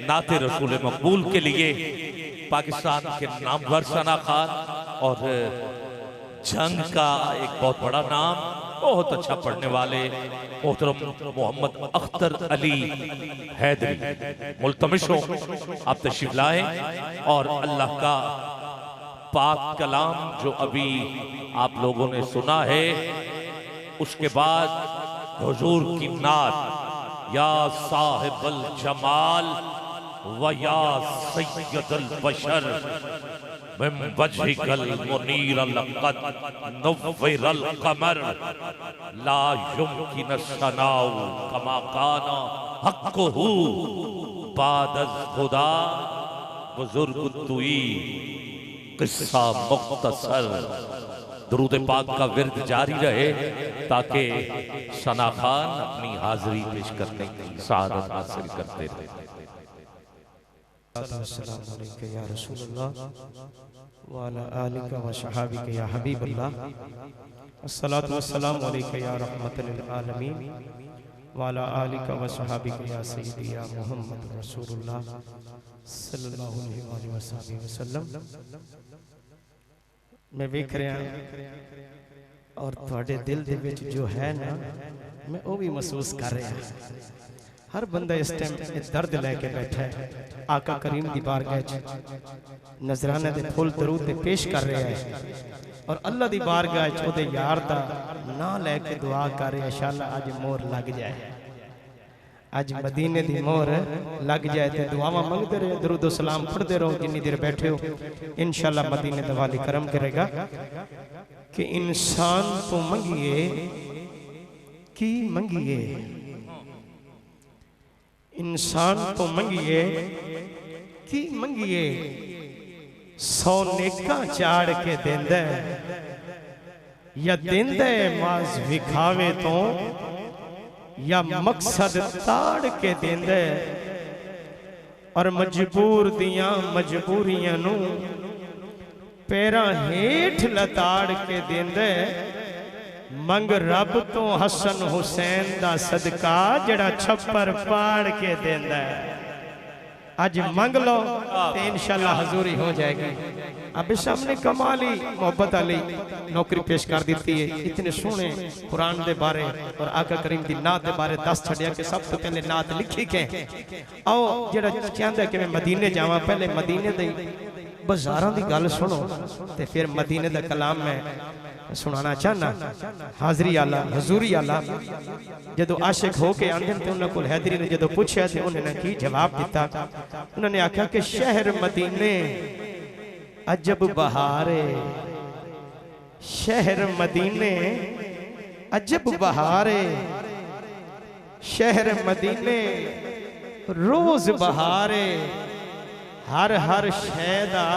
नाते रसूल मकबूल के लिए पाकिस्तान के नामवर सना खान और जंग का एक बहुत बड़ा नाम, बहुत अच्छा पढ़ने वाले मोहतरम मोहम्मद अख्तर अली हैदरी मुल्तमिश हो, आप तशरीफ लाएं और अल्लाह का पाक कलाम जो अभी आप लोगों ने सुना है उसके बाद हुजूर की नात या साहिबल जमाल व या सय्यदल बशर मिन वजहिकल मुनीर लक़द नव्वरल क़मर ला युमकिन सनाउ कमा काना हक़्क़ुहु बाद अज़ खुदा बुजुर्ग तुई किस्सा मुख्तसर। दुरूद पाक का विर्द जारी रहे ताकि सना खान अपनी हाजिरी पेश करने की सआदत हासिल करते रहे। अस्सलामु अलैका या रसूलल्लाह व अला आलिका व सहाबिका या हबीबल्लाह। अस्सलातु वस्सलामु अलैका या रहमतल लिल आलमीन व अला आलिका व सहाबिका या सय्यदी या मुहम्मद रसूलुल्लाह सल्लल्लाहु अलैहि वसल्लम। मैं वेख रहा और थोड़े दिल दे विच जो है ना मैं वो भी महसूस कर रहा। हर बंदा इस टाइम दर्द लैके बैठा है, आका करीम की बारगाह नजराने दे फुल दरूद ते पेश कर रहा है और अल्लाह की बारगाह ओदे यार दा ना लैके दुआ कर रहा। इंशाअल्लाह अज मोहर लग जाए, अज मदीने दी मोहर लग जाए तो दुआवां मंगते रहो, दरूद सलाम पढ़ते रहो जिन्नी देर बैठे हो। इंशाअल्लाह मदीने दा वाली करम करेगा कि इंसान तो मंगिए की मंगिए, इंसान तो मंगिए की मंगिए, 100 नेका चाड़ के देंदा या देंदा माज विखावे तो या मकसद ताड़ के देंदा और मजबूर दिया मजबूरियां नू पैरा हेठ लताड़ के देंदा। मंग रब तो हसन हुसैन दा सदका जड़ा छप्पर पाड़ के देंदा है। आज मंग लो तो इंशाअल्लाह हजूरी हो जाएगी। अब सामने कमाली मोहब्बत अली नौकरी पेश कर दी है। इतने सोहने कुरान दे बारे और आका करीम की नात दे बारे दस छड़िया कि सब तो पहले नात लिखी के आओ जड़ा चाहता कि मैं मदीने जावा, पहले मदीने दे बाजारां दी गल सुनो ते फिर मदीने दा कलाम मैं सुनाना चाहना। हाजरी आला हजूरी आला जदों आशिक होके आंदे ते उन्हां कोल हैदरी ने जदों पूछया ते उन्होंने की जवाब दिता। उन्होंने आख्या कि शहर मदीने अजब बहारे, शहर मदीने अजब बहारे, शहर मदीने रोज बहारे, हर हर शैदा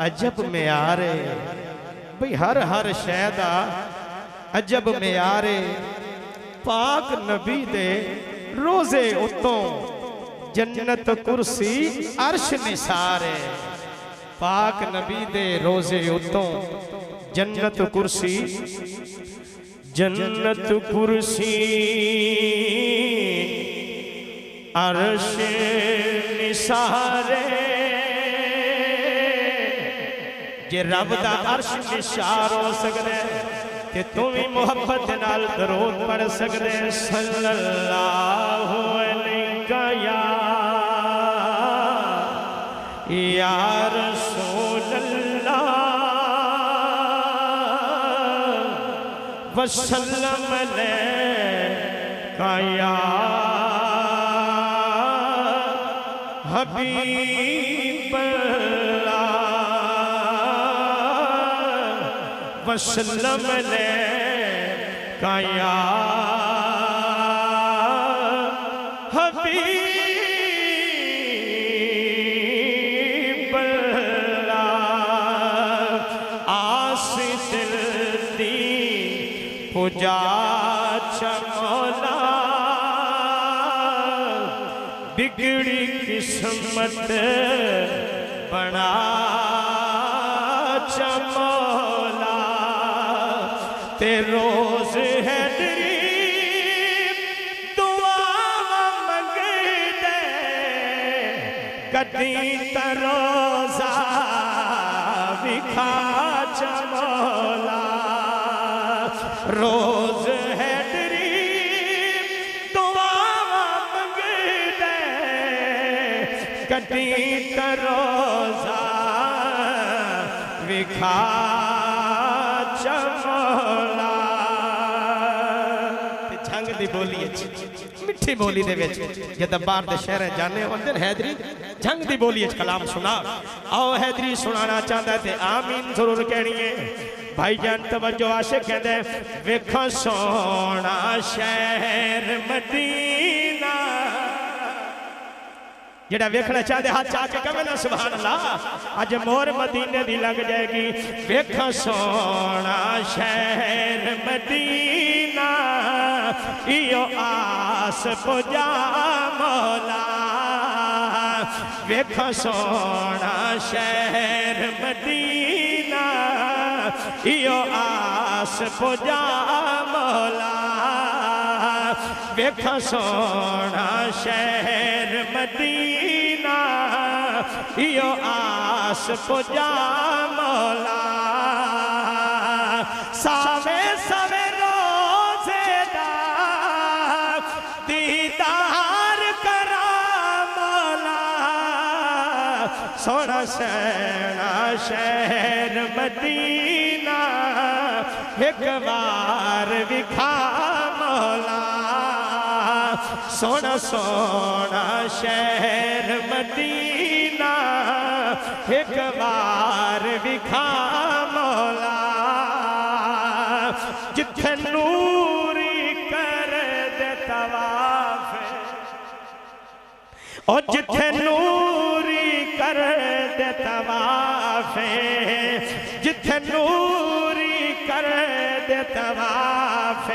अजब म्यारे। भाई हर हर शैदा अजब म्यारे, पाक नबी दे रोजे उतों जन्नत कुर्सी अर्श निसारे। पाक नबी दे रोजे उतों जन्नत कुर्सी, जन्नत कुर्सी अर्श निसारे। जे रब दा अर्श निशार हो सकदे ते तू भी मोहब्बत नाल दरूद पढ़ सकदे। सल्लल्लाहु अलैहि या रसूलल्लाह वसल्लम अलैका या हबीबल्लाह वसल्लम अलैका या हबीबल्लाह। आस दिल दी पूजा मौला, बिगड़ी किस्मत बना मौला। ते रोज है दुआ मंगदे कदी तरोजा विखा चमोला रोज हैदरी दुआ मंगदे कदी तरोजा विखा चमोला झंग दी बोली मिठी बोली दे विच जद बाहर दे शहर जाने होंदे हैदरी झंग दी बोली कलाम सुना आओ हैदरी सुनाना चाहता है आमीन जरूर कहनी है भाईजान तवज्जो आशिक कहते वेखो सोना शहर मदीना जेड़ा वेखना चाहते हाथ चाह के कहे ना सुभान अल्लाह अज मोर मदीने दी लग जाएगी वेखो सोना शहर मदीना इयो आस पुजा मौला वेखो सोना शहर मदीना इयो आस पुजा मौला वेखो सोना शहर मदीना इयो आस पुजा मौला सावे सावे रोजे दा दीदार करा मौला सोना सोना शहर मदीना एक बार विखा मौला सोना सोना शहर मदीना एक बार विखा मौला जिथे नूरी कर दे तवाफ और जिथे नूरी कर दे तवाफ जिथे नूरी कर दे तवाफ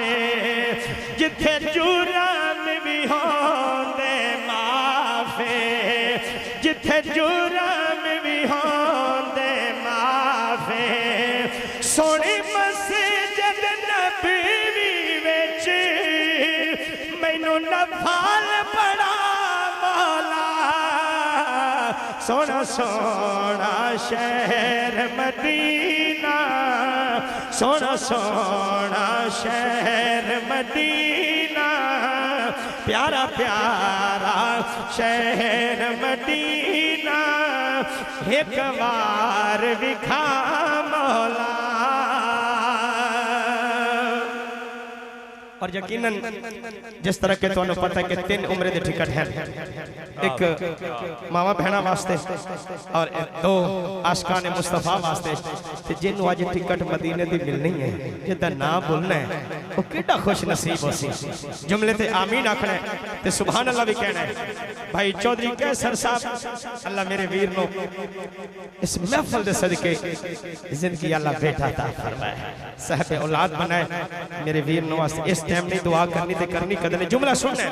जिथे जुर्म भी होंदे माफे जिथे जुर्म भी होंदे माफे सोनी मस्जिद नबी विच मैनू नफल पड़ा मौला सोना सोना शहर मदीना सोना सोना शहर मदीना प्यारा प्यारा शहर मदीना एक बार विखा मौला और यकीनन जिस तरह के तो पता है कि 3 उम्रे दे टिकट हैं एक मावा बहना वास्ते और 2 आशिकाने मुस्तफा वास्ते ते जिन्हों आज टिकट मदीने दी मिलनी है जिदा ना बोलना है वो कितना खुश नसीब होसी जुमले ते आमीन आखना है ते सुभान अल्लाह भी कहना है भाई चौधरी कैसर साहब अल्लाह मेरे वीर नो इस महफिल दे सदके जिंदगी अल्लाह बेटा अता फरमाए साहब औलाद बनाए मेरे वीर नो वास्ते इस टाइम नहीं दुआ करनी ते करनी कदम जुमला सुनना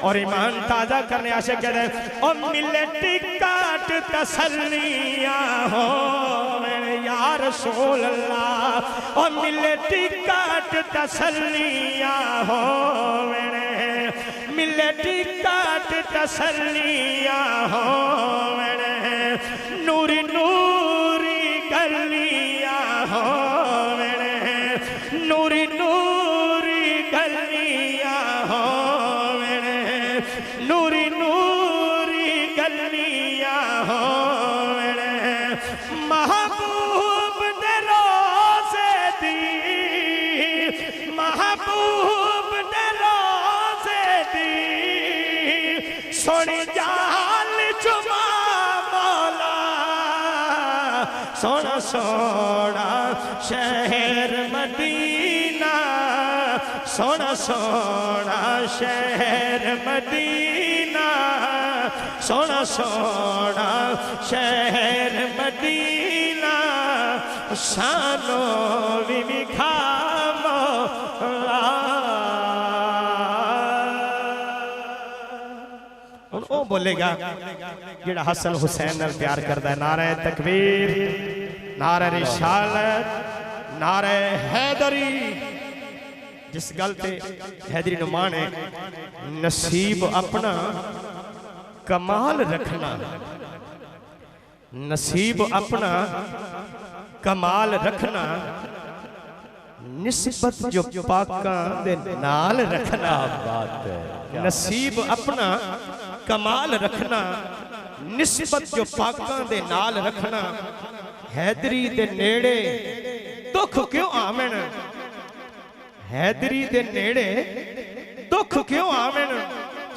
और ईमान ताजा करने आशा कह रहे ओ मिले टिकट तसल्लियां हो या रसूल अल्लाह ओ मिले टिकट तसल्लियां हो मिले टिकट तसल्लियां हो नूरी नूरी गलियां हो नूरी नूरी गलियां हो नूरी नूरी गलियां हो महबूब दे रोज़े दी महबूब दे रोज़े दी सोनी जाल चुमा मौला सोना सोना शहर मदीना सोना सोना शहर मदीना सोना सोना शहर मदीना सानो विखा मौला ओ बोलेगा जेड़ा हसन हुसैन नाल प्यार करदा है नारे तकबीर नारे रिसालत नारे हैदरी जिस गल ते हैदरी नुमान है नसीब अपना कमाल रखना नसीब अपना कमाल रखना, निस्बत जो पाका दे नाल रखना। बात है। नसीब अपना कमाल रखना, निस्बत जो पाका दे नाल रखना। हैदरी दे नेड़े दुख क्यों आवन, हैदरी दे नेड़े दुख क्यों आवन।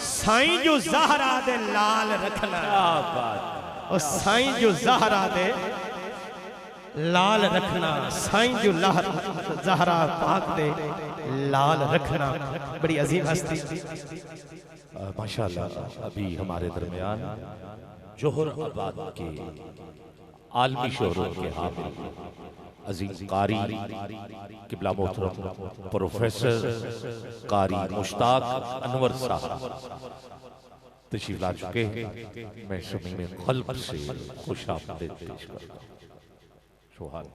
साईं जो ज़हरा दे लाल रखना, और साईं जो ज़हरा दे लाल रखना। साईं जो ज़हरा पाक दे लाल रखना। बड़ी अजीम हस्ती। माशाल्लाह अभी हमारे दरमियान जोहर आबाद के आलमी शोहरत के हामिल अजीम कारी किबला मोहतरम प्रोफेसर कारी मुश्ताक अनवर साहब तशरीफ ला चुके हैं। मैं सभी में क़ल्ब से खुश आमदीद पेश करता हूं।